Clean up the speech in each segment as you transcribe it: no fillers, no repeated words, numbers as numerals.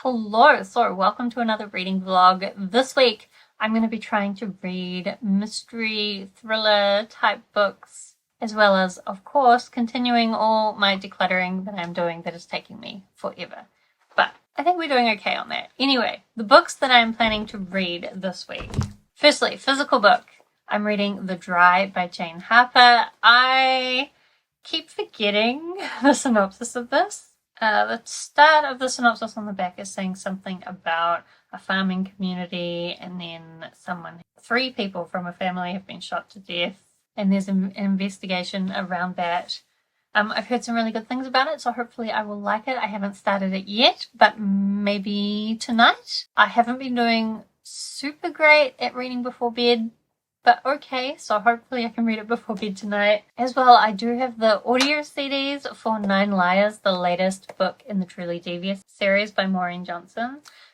Hello, so welcome to another reading vlog. This week I'm going to be trying to read mystery, thriller type books, as well as, of course, continuing all my decluttering that I'm doing that is taking me forever. But I think we're doing okay on that. Anyway, the books that I'm planning to read this week. Firstly, physical book. I'm reading The Dry by Jane Harper. I keep forgetting the synopsis of this. The start of the synopsis on the back is saying something about a farming community, and then three people from a family have been shot to death, and there's an investigation around that. I've heard some really good things about it, so hopefully I will like it. I haven't started it yet, but maybe tonight. I haven't been doing super great at reading before bed, but okay, so hopefully I can read it before bed tonight. As well, I do have the audio CDs for 9 Liars, the latest book in the Truly Devious series by Maureen.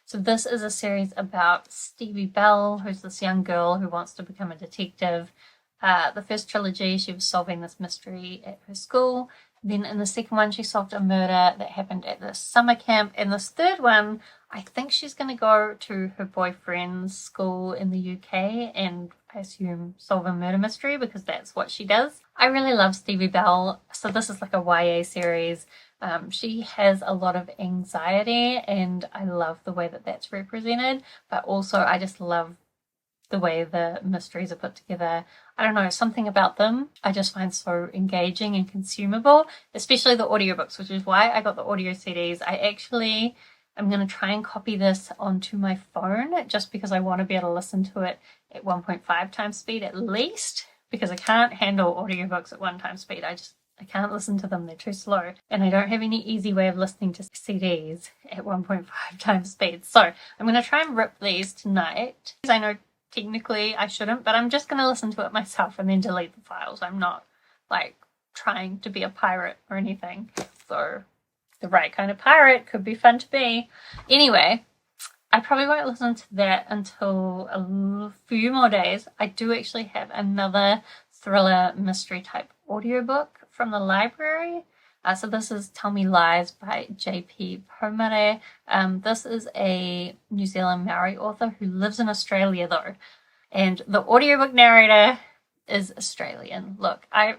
So this is a series about Stevie Bell, who's this young girl who wants to become a detective. The first trilogy, she was solving this mystery at her school. Then in the second one, she solved a murder that happened at the summer camp. In this third one, I think she's going to go to her boyfriend's school in the UK and I assume solve a murder mystery because that's what she does. I really love Stevie Bell. So this is like a YA series. She has a lot of anxiety and I love the way that that's represented, but also I just love the way the mysteries are put together. I don't know, something about them I just find so engaging and consumable, especially the audiobooks, which is why I got the audio CDs. I'm going to try and copy this onto my phone just because I want to be able to listen to it at 1.5 times speed at least, because I can't handle audiobooks at 1 time speed. I can't listen to them, they're too slow. And I don't have any easy way of listening to CDs at 1.5 times speed. So I'm going to try and rip these tonight. I know technically I shouldn't, but I'm just going to listen to it myself and then delete the files. I'm not like trying to be a pirate or anything. So the right kind of pirate could be fun to be. Anyway, I probably won't listen to that until a few more days. I do actually have another thriller mystery type audiobook from the library. So this is Tell Me Lies by J.P. Pomare. This is a New Zealand Maori author who lives in Australia though. And the audiobook narrator is Australian. Look, I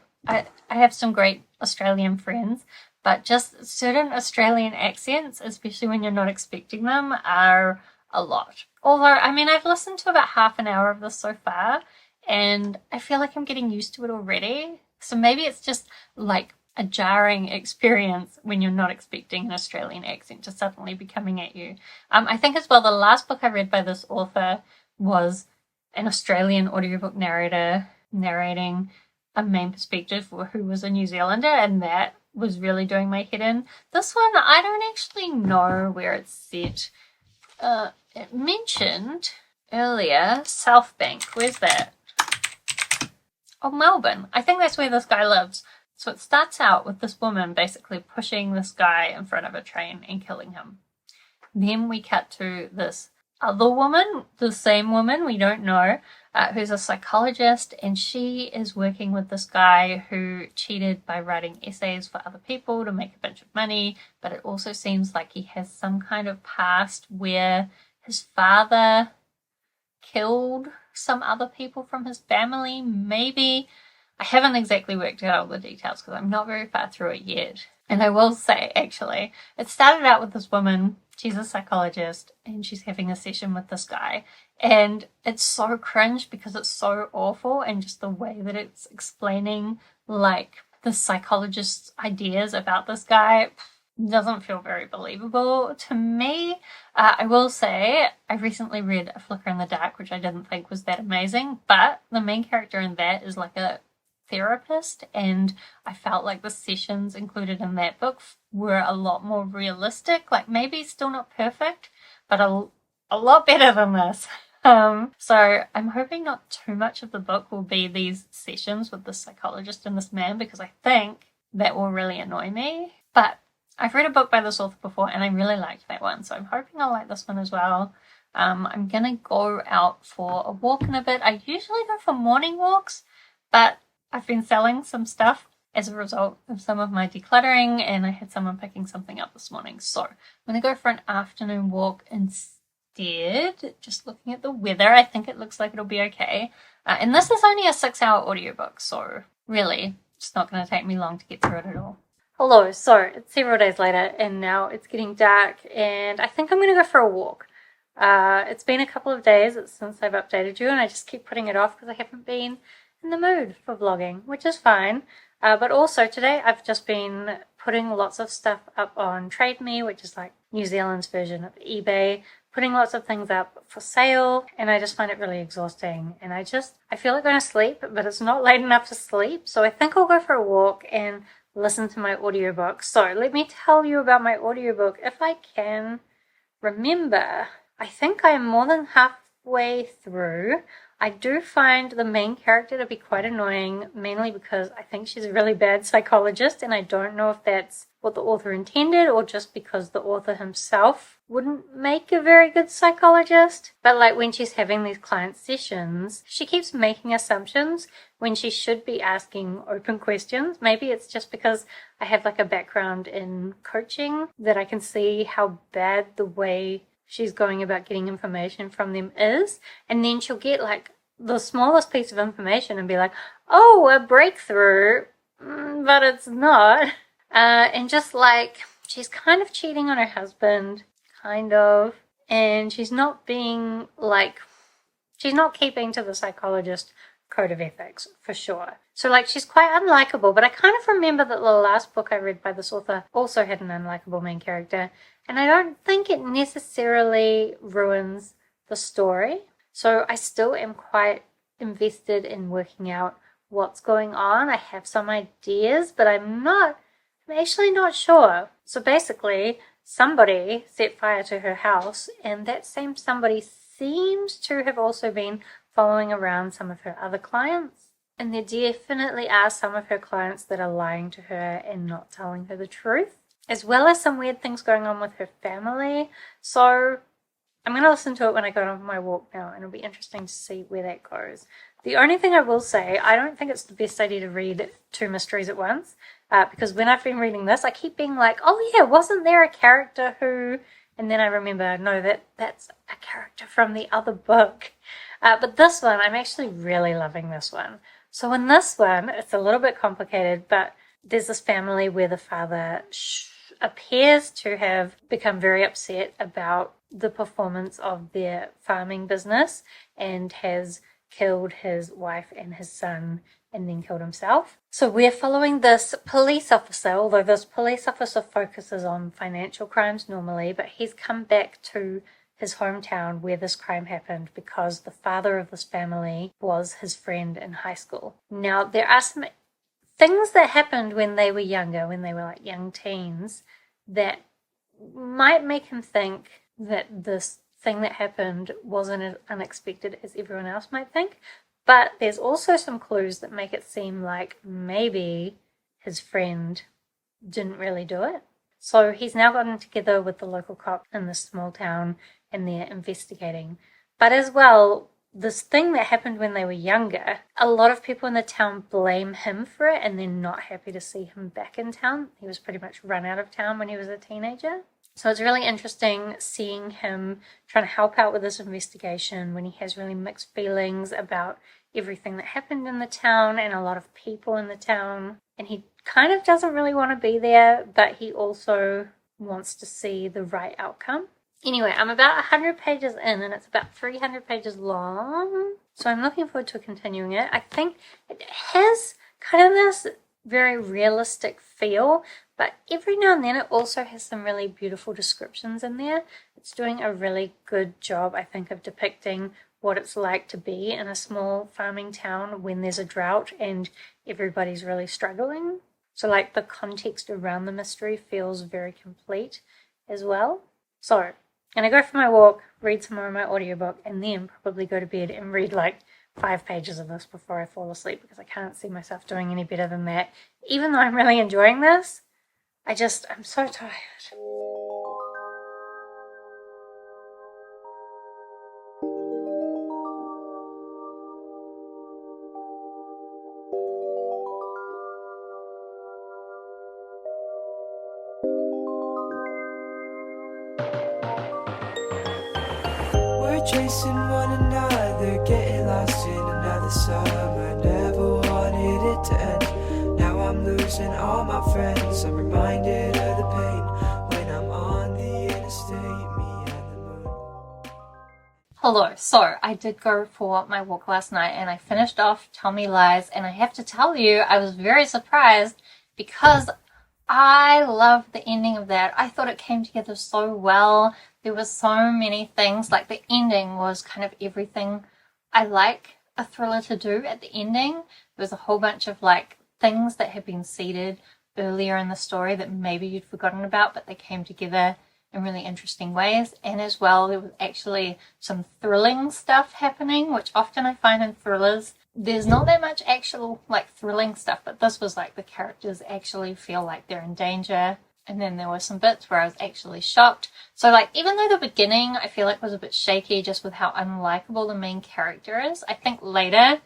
have some great Australian friends, but just certain Australian accents, especially when you're not expecting them, are a lot. Although, I mean, I've listened to about half an hour of this so far, and I feel like I'm getting used to it already. So maybe it's just like a jarring experience when you're not expecting an Australian accent to suddenly be coming at you. I think as well the last book I read by this author was an Australian audiobook narrator narrating a main perspective who was a New Zealander, and that was really doing my head in. This one, I don't actually know where it's set. It mentioned earlier South Bank. Where's that? Oh, Melbourne. I think that's where this guy lives. So it starts out with this woman basically pushing this guy in front of a train and killing him. Then we cut to this other woman, the same woman, we don't know, who's a psychologist, and she is working with this guy who cheated by writing essays for other people to make a bunch of money, but it also seems like he has some kind of past where his father killed some other people from his family, maybe. I haven't exactly worked out all the details because I'm not very far through it yet. And I will say, actually, it started out with this woman. She's a psychologist and she's having a session with this guy. And it's so cringe because it's so awful, and just the way that it's explaining like the psychologist's ideas about this guy doesn't feel very believable to me. I will say I recently read A Flicker in the Dark, which I didn't think was that amazing, but the main character in that is like a therapist, and I felt like the sessions included in that book were a lot more realistic, like maybe still not perfect, but a lot better than this. So I'm hoping not too much of the book will be these sessions with the psychologist and this man, because I think that will really annoy me. But I've read a book by this author before and I really liked that one, so I'm hoping I'll like this one as well. I'm gonna go out for a walk in a bit. I usually go for morning walks, but I've been selling some stuff as a result of some of my decluttering, and I had someone picking something up this morning. So I'm going to go for an afternoon walk instead. Just looking at the weather, I think it looks like it'll be okay. And this is only a 6-hour audiobook, so really, it's not going to take me long to get through it at all. Hello, so it's several days later and now it's getting dark and I think I'm going to go for a walk. It's been a couple of days since I've updated you and I just keep putting it off because I haven't been in the mood for vlogging, which is fine. But also today I've just been putting lots of stuff up on Trade Me, which is like New Zealand's version of eBay, putting lots of things up for sale, and I just find it really exhausting. And I feel like going to sleep, but it's not late enough to sleep. So I think I'll go for a walk and listen to my audiobook. So let me tell you about my audiobook if I can remember. I think I am more than halfway through. I do find the main character to be quite annoying, mainly because I think she's a really bad psychologist, and I don't know if that's what the author intended or just because the author himself wouldn't make a very good psychologist. But like when she's having these client sessions, she keeps making assumptions when she should be asking open questions. Maybe it's just because I have like a background in coaching that I can see how bad the way she's going about getting information from them is, and then she'll get like the smallest piece of information and be like, oh, a breakthrough, but it's not. And just like she's kind of cheating on her husband, kind of, and she's not keeping to the psychologist code of ethics for sure. So like she's quite unlikable, but I kind of remember that the last book I read by this author also had an unlikable main character, and I don't think it necessarily ruins the story. So I still am quite invested in working out what's going on. I have some ideas, but I'm actually not sure. So basically, somebody set fire to her house, and that same somebody seems to have also been following around some of her other clients. And there definitely are some of her clients that are lying to her and not telling her the truth, as well as some weird things going on with her family. So I'm going to listen to it when I go on my walk now, and it'll be interesting to see where that goes. The only thing I will say, I don't think it's the best idea to read 2 mysteries at once, because when I've been reading this, I keep being like, oh yeah, wasn't there a character who... And then I remember, no, that's a character from the other book. But this one, I'm actually really loving this one. So in this one, it's a little bit complicated, but there's this family where the father appears to have become very upset about the performance of their farming business and has killed his wife and his son and then killed himself. So we're following this police officer, although this police officer focuses on financial crimes normally, but he's come back to his hometown where this crime happened because the father of this family was his friend in high school. Now, there are some things that happened when they were younger, when they were like young teens, that might make him think that this thing that happened wasn't as unexpected as everyone else might think. But there's also some clues that make it seem like maybe his friend didn't really do it. So he's now gotten together with the local cop in this small town and they're investigating. But as well, this thing that happened when they were younger, a lot of people in the town blame him for it and they're not happy to see him back in town. He was pretty much run out of town when he was a teenager. So it's really interesting seeing him trying to help out with this investigation when he has really mixed feelings about everything that happened in the town and a lot of people in the town. And he kind of doesn't really want to be there, but he also wants to see the right outcome. Anyway, I'm about 100 pages in and it's about 300 pages long. So I'm looking forward to continuing it. I think it has kind of this very realistic feel, but every now and then it also has some really beautiful descriptions in there. It's doing a really good job, I think, of depicting what it's like to be in a small farming town when there's a drought and everybody's really struggling. So like the context around the mystery feels very complete as well. So I'm going to go for my walk, read some more of my audiobook, and then probably go to bed and read like 5 pages of this before I fall asleep because I can't see myself doing any better than that. Even though I'm really enjoying this, I'm so tired. chasing one another, getting lost in another summer. Never wanted it to end. Now I'm losing all my friends. I'm reminded of the pain when I'm on the interstate, me and the moon. Hello, so I did go for my walk last night and I finished off Tell Me Lies, and I have to tell you, I was very surprised because I loved the ending of that. I thought it came together so well. There were so many things, like the ending was kind of everything I like a thriller to do at the ending. There was a whole bunch of like things that had been seeded earlier in the story that maybe you'd forgotten about, but they came together in really interesting ways. And as well, there was actually some thrilling stuff happening, which often I find in thrillers there's not that much actual like thrilling stuff, but this was like the characters actually feel like they're in danger. And then there were some bits where I was actually shocked. So like, even though the beginning I feel like was a bit shaky just with how unlikable the main character is, I think later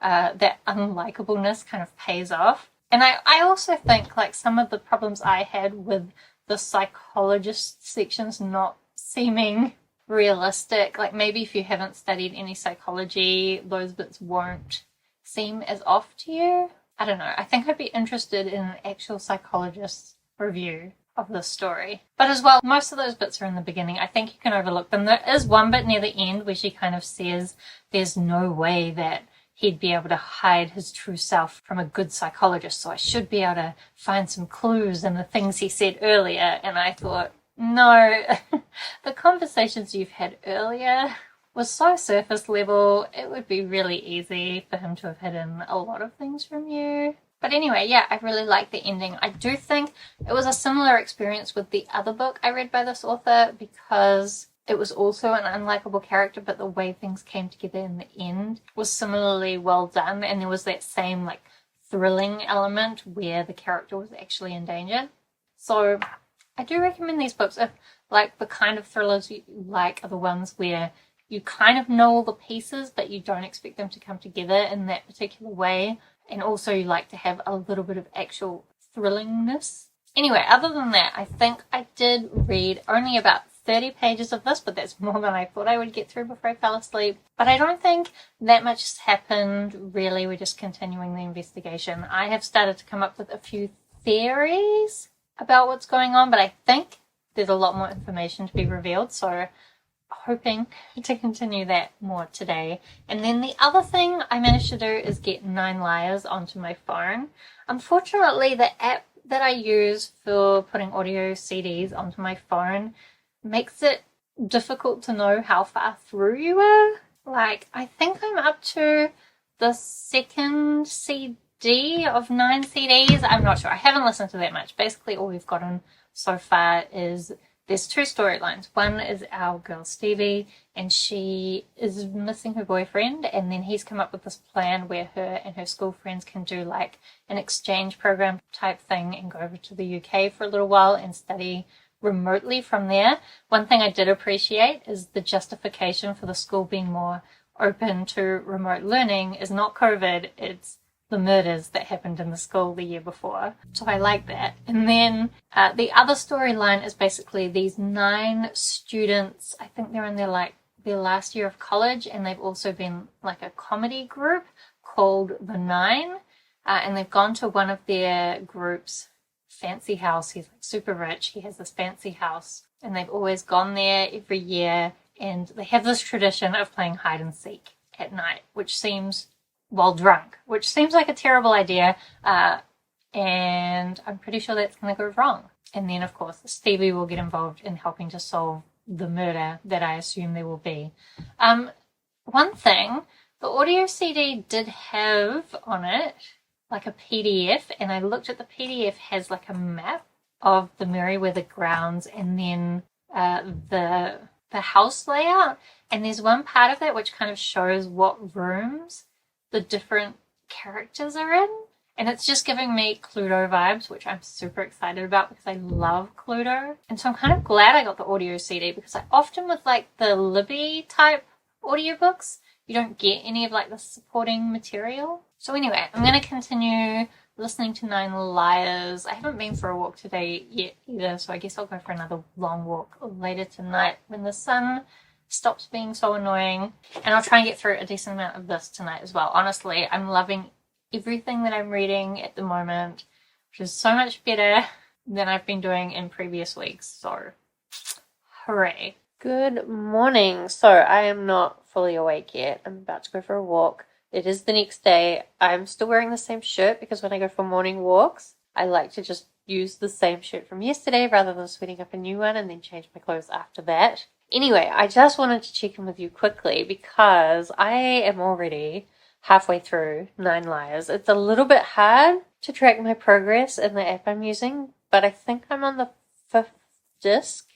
that unlikableness kind of pays off. And I also think like some of the problems I had with the psychologist sections not seeming realistic, like maybe if you haven't studied any psychology, those bits won't seem as off to you. I don't know. I think I'd be interested in an actual psychologist's review of this story. But as well, most of those bits are in the beginning. I think you can overlook them. There is one bit near the end where she kind of says there's no way that he'd be able to hide his true self from a good psychologist, so I should be able to find some clues in the things he said earlier. And I thought, no, the conversations you've had earlier was so surface level, it would be really easy for him to have hidden a lot of things from you. But anyway, yeah, I really like the ending. I do think it was a similar experience with the other book I read by this author, because it was also an unlikable character, but the way things came together in the end was similarly well done, and there was that same like thrilling element where the character was actually in danger. So I do recommend these books if like the kind of thrillers you like are the ones where you kind of know all the pieces but you don't expect them to come together in that particular way, and also you like to have a little bit of actual thrillingness. Anyway, other than that, I think I did read only about 30 pages of this, but that's more than I thought I would get through before I fell asleep. But I don't think that much has happened, really. We're just continuing the investigation. I have started to come up with a few theories about what's going on, but I think there's a lot more information to be revealed, so hoping to continue that more today. And then the other thing I managed to do is get 9 Liars onto my phone. Unfortunately, the app that I use for putting audio CDs onto my phone makes it difficult to know how far through you are. Like, I think I'm up to the second CD of 9 CDs. I'm not sure. I haven't listened to that much. Basically, all we've gotten so far is there's 2 storylines. One is our girl Stevie, and she is missing her boyfriend, and then he's come up with this plan where her and her school friends can do like an exchange program type thing and go over to the UK for a little while and study remotely from there. One thing I did appreciate is the justification for the school being more open to remote learning is not COVID, it's the murders that happened in the school the year before. So I like that. And then the other storyline is basically these 9 students. I think they're in their last year of college, and they've also been like a comedy group called The 9. And they've gone to one of their groups' fancy house. He's like super rich. He has this fancy house, and they've always gone there every year, and they have this tradition of playing hide and seek at night, which seems, while drunk, which seems like a terrible idea, and I'm pretty sure that's going to go wrong. And then, of course, Stevie will get involved in helping to solve the murder that I assume there will be. One thing, the audio CD did have on it like a PDF, and I looked at the PDF has like a map of the Merriweather grounds and then the house layout, and there's one part of that which kind of shows what rooms the different characters are in, and it's just giving me Cluedo vibes, which I'm super excited about because I love Cluedo. And so I'm kind of glad I got the audio CD, because I often with like the Libby type audiobooks, you don't get any of like the supporting material. So anyway, I'm going to continue listening to 9 Liars. I haven't been for a walk today yet either, so I guess I'll go for another long walk later tonight when the sun stops being so annoying. And I'll try and get through a decent amount of this tonight as well. Honestly, I'm loving everything that I'm reading at the moment, which is so much better than I've been doing in previous weeks. So, hooray. Good morning. So, I am not fully awake yet. I'm about to go for a walk. It is the next day. I'm still wearing the same shirt because when I go for morning walks, I like to just use the same shirt from yesterday rather than sweating up a new one and then change my clothes after that. Anyway, I just wanted to check in with you quickly because I am already halfway through 9 Liars. It's a little bit hard to track my progress in the app I'm using, but I think I'm on the 5th disc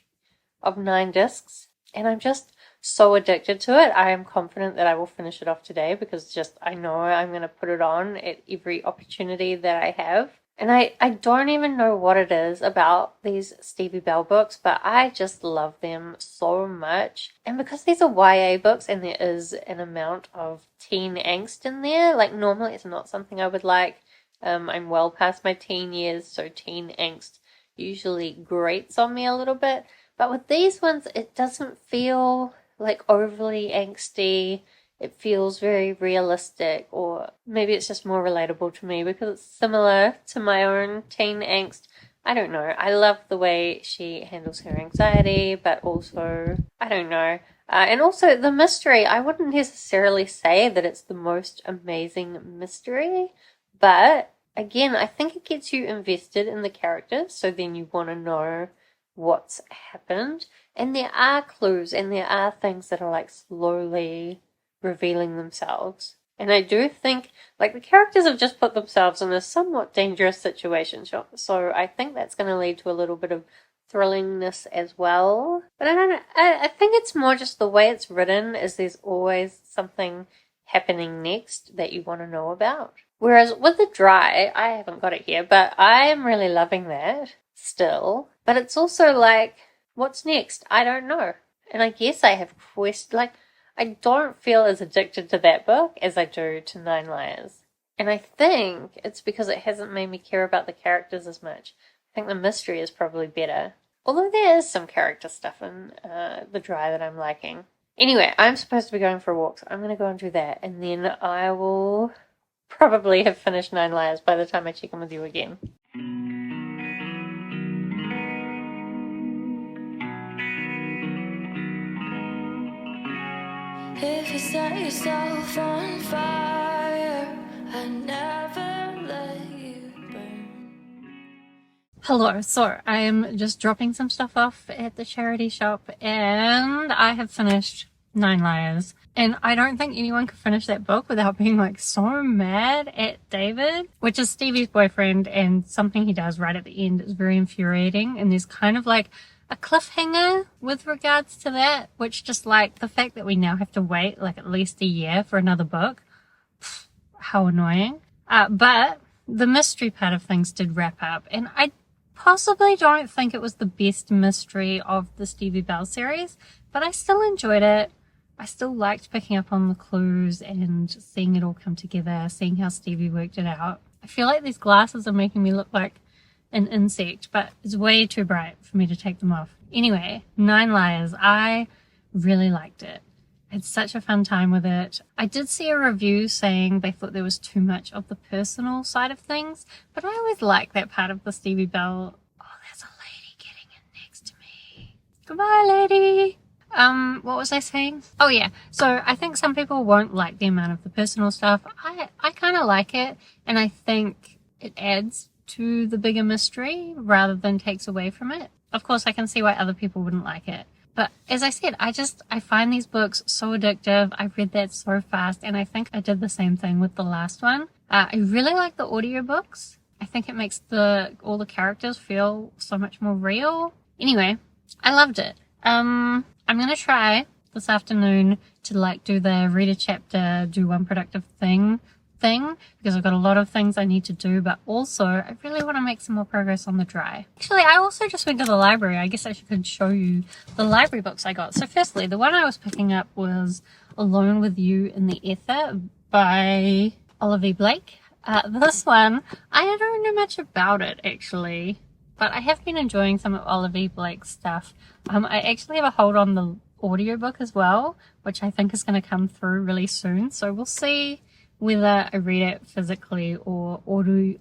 of 9 discs, and I'm just so addicted to it. I am confident that I will finish it off today because I know I'm going to put it on at every opportunity that I have. And I don't even know what it is about these Stevie Bell books, but I just love them so much. And because these are YA books and there is an amount of teen angst in there, like normally it's not something I would like. I'm well past my teen years, so teen angst usually grates on me a little bit. But with these ones, it doesn't feel like overly angsty. It feels very realistic, or maybe it's just more relatable to me because it's similar to my own teen angst. I don't know. I love the way she handles her anxiety, but also, I don't know. And also the mystery. I wouldn't necessarily say that it's the most amazing mystery, but again, I think it gets you invested in the characters, so then you want to know what's happened. And there are clues and there are things that are like slowly revealing themselves. And I do think like the characters have just put themselves in a somewhat dangerous situation, so I think that's going to lead to a little bit of thrillingness as well. But I don't know, I think it's more just the way it's written is there's always something happening next that you want to know about. Whereas with the Dry, I haven't got it here, but I am really loving that still. But it's also like, what's next? I don't know. And I guess I have I don't feel as addicted to that book as I do to 9 Liars. And I think it's because it hasn't made me care about the characters as much. I think the mystery is probably better. Although there is some character stuff in the Dry that I'm liking. Anyway, I'm supposed to be going for a walk, so I'm going to go and do that. And then I will probably have finished 9 Liars by the time I check in with you again. If you set yourself on fire, I never let you burn. Hello, so I'm just dropping some stuff off at the charity shop and I have finished 9 Liars. And I don't think anyone could finish that book without being like so mad at David, which is Stevie's boyfriend, and something he does right at the end is very infuriating. And there's kind of like a cliffhanger with regards to that, which just like the fact that we now have to wait like at least a year for another book. Pfft, how annoying. But the mystery part of things did wrap up, and I possibly don't think it was the best mystery of the Stevie Bell series, but I still enjoyed it. I still liked picking up on the clues and seeing it all come together, seeing how Stevie worked it out. I feel like these glasses are making me look like an insect, but it's way too bright for me to take them off. Anyway, 9 Liars. I really liked it. I had such a fun time with it. I did see a review saying they thought there was too much of the personal side of things, but I always like that part of the Stevie Bell. Oh, there's a lady getting in next to me. Goodbye, lady. What was I saying? Oh yeah, so I think some people won't like the amount of the personal stuff. I kind of like it, and I think it adds to the bigger mystery rather than takes away from it. Of course, I can see why other people wouldn't like it. But as I said, I find these books so addictive. I read that so fast, and I think I did the same thing with the last one. I really like the audiobooks. I think it makes all the characters feel so much more real. Anyway, I loved it. I'm going to try this afternoon to do the read a chapter, do one productive thing, because I've got a lot of things I need to do, but also I really want to make some more progress on the Dry. Actually, I also just went to the library. I guess I could show you the library books I got. So firstly, the one I was picking up was Alone with You in the Ether by Oliver Blake. This one, I don't know much about it actually, but I have been enjoying some of Oliver Blake's stuff. I actually have a hold on audiobook as well, which I think is going to come through really soon. So we'll see whether I read it physically or audibly.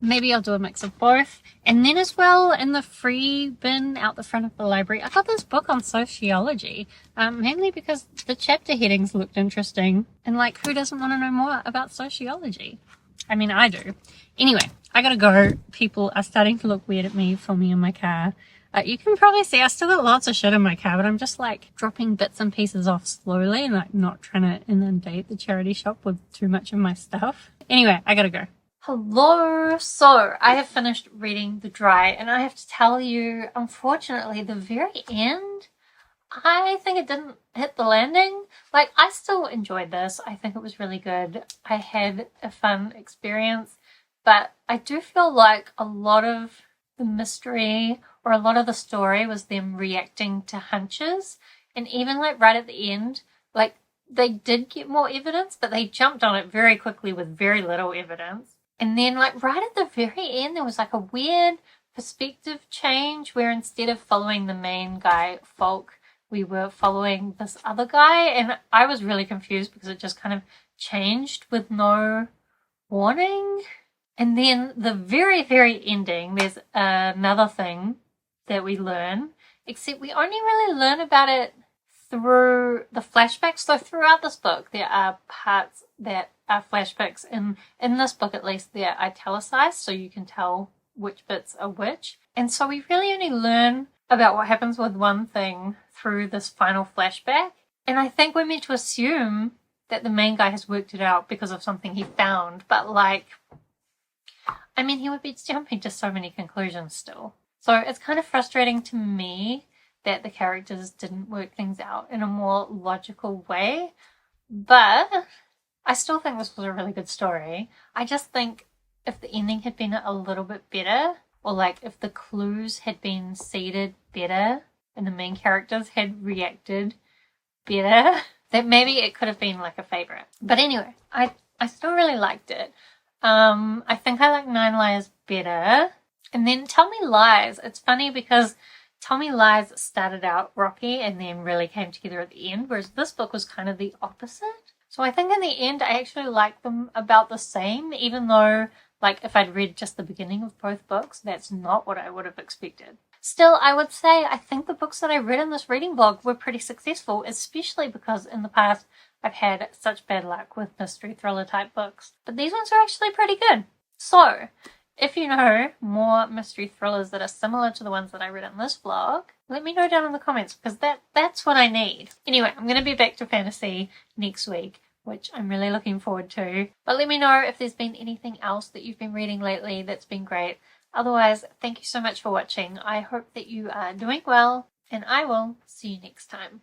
Maybe I'll do a mix of both. And then as well, in the free bin out the front of the library, I got this book on sociology, mainly because the chapter headings looked interesting. And like, who doesn't want to know more about sociology? I mean, I do. Anyway, I gotta go. People are starting to look weird at me filming in my car. You can probably see I still got lots of shit in my car, but I'm just like dropping bits and pieces off slowly and like not trying to inundate the charity shop with too much of my stuff. Anyway, I gotta go. Hello! So, I have finished reading The Dry, and I have to tell you, unfortunately, the very end, I think it didn't hit the landing. Like, I still enjoyed this. I think it was really good. I had a fun experience, but I do feel like a lot of the mystery or a lot of the story was them reacting to hunches. And even like right at the end, like they did get more evidence, but they jumped on it very quickly with very little evidence. And then like right at the very end, there was like a weird perspective change where instead of following the main guy, Folk, we were following this other guy. And I was really confused because it just kind of changed with no warning. And then the very, very ending, there's another thing that we learn, except we only really learn about it through the flashbacks. So throughout this book, there are parts that are flashbacks. In this book, at least, they're italicized, so you can tell which bits are which. And so we really only learn about what happens with one thing through this final flashback. And I think we're meant to assume that the main guy has worked it out because of something he found. But like, I mean, he would be jumping to so many conclusions still. So it's kind of frustrating to me that the characters didn't work things out in a more logical way. But I still think this was a really good story. I just think if the ending had been a little bit better, or like if the clues had been seeded better and the main characters had reacted better, that maybe it could have been like a favorite. But anyway, I still really liked it. I think I like Nine Lives better. And then Tell Me Lies. It's funny because Tell Me Lies started out rocky and then really came together at the end, whereas this book was kind of the opposite. So I think in the end, I actually like them about the same, even though, like, if I'd read just the beginning of both books, that's not what I would have expected. Still, I would say I think the books that I read in this reading vlog were pretty successful, especially because in the past I've had such bad luck with mystery thriller type books. But these ones are actually pretty good. So, if you know more mystery thrillers that are similar to the ones that I read in this vlog, let me know down in the comments because that's what I need. Anyway, I'm going to be back to fantasy next week, which I'm really looking forward to. But let me know if there's been anything else that you've been reading lately that's been great. Otherwise, thank you so much for watching. I hope that you are doing well, and I will see you next time.